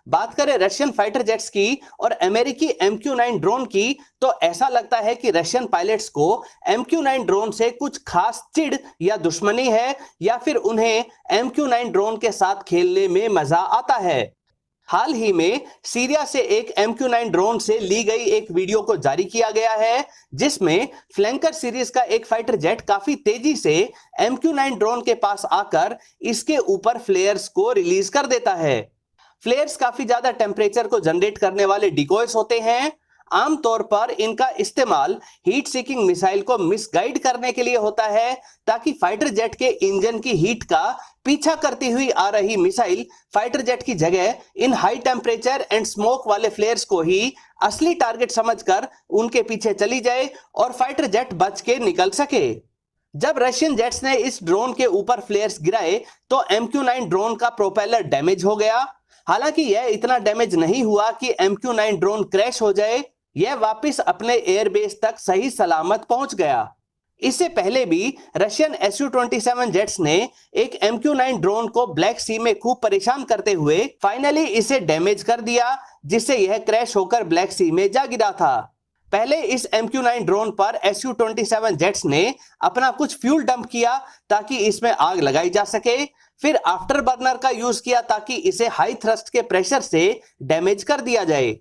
बात करें Russian fighter jets की और अमेरिकी MQ-9 ड्रोन की, तो ऐसा लगता है कि रशियन पायलट्स को MQ-9 ड्रोन से कुछ खास चिढ़ या दुश्मनी है, या फिर उन्हें MQ-9 ड्रोन के साथ खेलने में मजा आता है। हाल ही में सीरिया से एक MQ-9 ड्रोन से ली गई एक वीडियो को जारी किया गया है, जिसमें फ्लैंकर सीरीज का एक फाइटर जेट काफी तेजी से MQ-9 ड्रोन के पास आकर इसके ऊपर फ्लेयर्स को रिलीज कर देता है। फ्लेयर्स काफी ज्यादा टेम्परेचर को जनरेट करने वाले डिकॉयस होते हैं। आमतौर पर इनका इस्तेमाल हीट सीकिंग मिसाइल को मिसगाइड करने के लिए होता है, ताकि फाइटर जेट के इंजन की हीट का पीछा करती हुई आ रही मिसाइल फाइटर जेट की जगह इन हाई टेम्परेचर एंड स्मोक वाले फ्लेयर्स को ही असली टारगेट समझकर उनके पीछे चली जाए और फाइटर जेट बच के निकल सके। जब रशियन जेट्स ने इस ड्रोन के ऊपर फ्लेयर्स गिराए तो MQ-9 ड्रोन का प्रोपेलर डैमेज हो गया। हालांकि यह इतना डैमेज नहीं हुआ कि MQ-9 ड्रोन क्रैश हो जाए, यह वापस अपने एयरबेस तक सही सलामत पहुंच गया। इससे पहले भी रशियन Su-27 जेट्स ने एक MQ-9 ड्रोन को ब्लैक सी में खूब परेशान करते हुए फाइनली इसे डैमेज कर दिया, जिससे यह क्रैश होकर ब्लैक सी में जा गिरा था। पहले इस MQ-9 ड्रोन पर Su-27 जेट्स ने अपना कुछ फ्यूल डंप किया ताकि इसमें आग लगाई जा सके, फिर आफ्टर बर्नर का यूज किया ताकि इसे हाई थ्रस्ट के प्रेशर से डैमेज कर दिया जाए।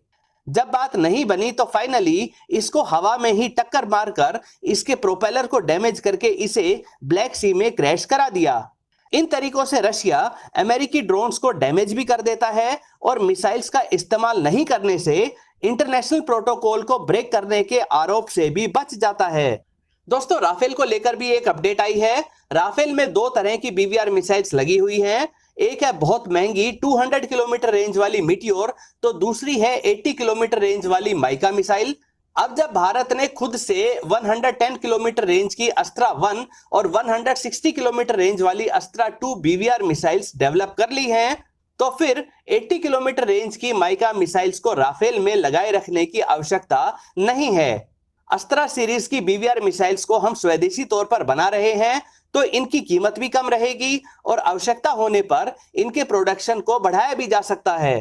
जब बात नहीं बनी तो फाइनली इसको हवा में ही टक्कर मारकर इसके प्रोपेलर को डैमेज करके इसे ब्लैक सी में क्रैश करा दिया। इन तरीकों से रशिया अमेरिकी ड्रोन्स को डैमेज भी कर देता है और मिसाइल्स का इस्तेमाल नहीं करने से इंटरनेशनल प्रोटोकॉल को ब्रेक करने के आरोप से भी बच जाता है। दोस्तों, राफेल को लेकर भी एक अपडेट आई है। राफेल में दो तरह की BVR मिसाइल्स लगी हुई हैं। एक है बहुत महंगी 200 किलोमीटर रेंज वाली मीटियोर, तो दूसरी है 80 किलोमीटर रेंज वाली माइका मिसाइल। अब जब भारत ने खुद से 110 किलोमीटर रेंज की अस्त्रा 1 और 160 किलोमीटर रेंज वाली अस्त्रा 2 BVR मिसाइल्स डेवलप कर ली हैं, तो फिर 80 किलोमीटर रेंज की माइका मिसाइल्स को राफेल में लगाए रखने की आवश्यकता नहीं है। अस्त्रा सीरीज की BVR मिसाइल्स को हम स्वदेशी तौर पर बना रहे हैं, तो इनकी कीमत भी कम रहेगी और आवश्यकता होने पर इनके प्रोडक्शन को बढ़ाया भी जा सकता है।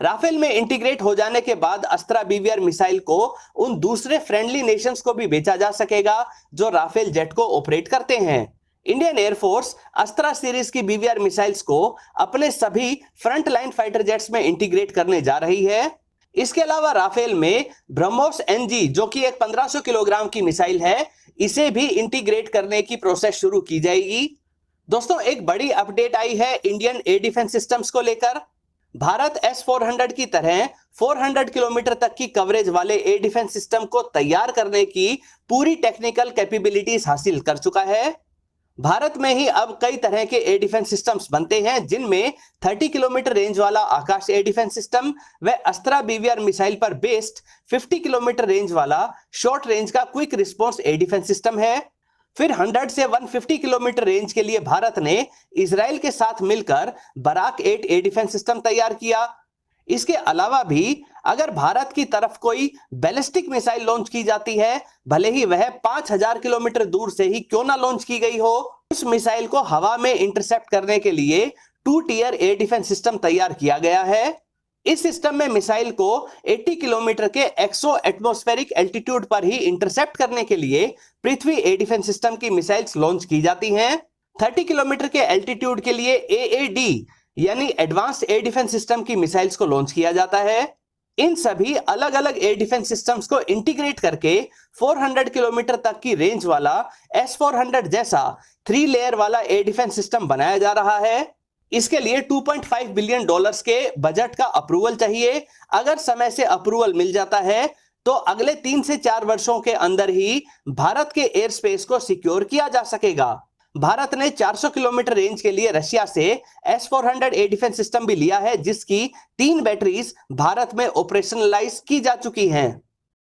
राफेल में इंटीग्रेट हो जाने के बाद अस्त्रा BVR मिसाइल को उन दूसरे फ्रेंडली नेशंस को भी बेचा जा सकेगा जो राफेल जेट को ऑपरेट करते हैं। इंडियन एयरफोर्स अस्त्रा सीरीज की BVR मिसाइल्स को अपने सभी फ्रंट लाइन फाइटर जेट्स में इंटीग्रेट करने जा रही है। इसके अलावा राफेल में ब्रह्मोस NG, जो कि एक 1500 किलोग्राम की मिसाइल है, इसे भी इंटीग्रेट करने की प्रोसेस शुरू की जाएगी। दोस्तों, एक बड़ी अपडेट आई है इंडियन एयर डिफेंस सिस्टम्स को लेकर। भारत S-400 की तरह 400 किलोमीटर तक की कवरेज वाले एयर डिफेंस सिस्टम को तैयार करने की पूरी टेक्निकल कैपेबिलिटीज हासिल कर चुका है। भारत में ही अब कई तरह के एयर डिफेंस सिस्टम्स बनते हैं, जिनमें 30 किलोमीटर रेंज वाला आकाश एयर डिफेंस सिस्टम व अस्त्रा BVR मिसाइल पर बेस्ड 50 किलोमीटर रेंज वाला शॉर्ट रेंज का quick response air defence system है। फिर 100 से 150 किलोमीटर रेंज के लिए भारत ने इजराइल के साथ मिलकर बराक 8 एयर डिफेंस सिस्टम तैयार किया। इसके अलावा भी अगर भारत की तरफ कोई बैलिस्टिक मिसाइल लॉन्च की जाती है, भले ही वह 5000 किलोमीटर दूर से ही क्यों ना लॉन्च की गई हो, उस मिसाइल को हवा में इंटरसेप्ट करने के लिए 2 टियर एयर डिफेंस सिस्टम तैयार किया गया है। इस सिस्टम में मिसाइल को 80 किलोमीटर के एक्सो एटमॉस्फेरिक एल्टीट्यूड पर ही इंटरसेप्ट करने के लिए पृथ्वी एयर डिफेंस सिस्टम की मिसाइल्स लॉन्च की जाती हैं। 30 किलोमीटर के एल्टीट्यूड के लिए AAD यानी एडवांस्ड एयर डिफेंस सिस्टम की मिसाइल्स को लॉन्च किया जाता है। इन सभी अलग अलग एयर डिफेंस सिस्टम्स को इंटीग्रेट करके 400 किलोमीटर तक की रेंज वाला S-400 जैसा 3 लेयर वाला एयर डिफेंस सिस्टम बनाया जा रहा है। इसके लिए $2.5 बिलियन के बजट का अप्रूवल चाहिए। अगर समय से अप्रूवल मिल जाता है तो अगले 3 से 4 वर्षों के अंदर ही भारत के एयर स्पेस को सिक्योर किया जा सकेगा। भारत ने 400 किलोमीटर रेंज के लिए रशिया से S-400 एयर डिफेंस सिस्टम भी लिया है, जिसकी 3 बैटरीज भारत में ऑपरेशनलाइज की जा चुकी हैं।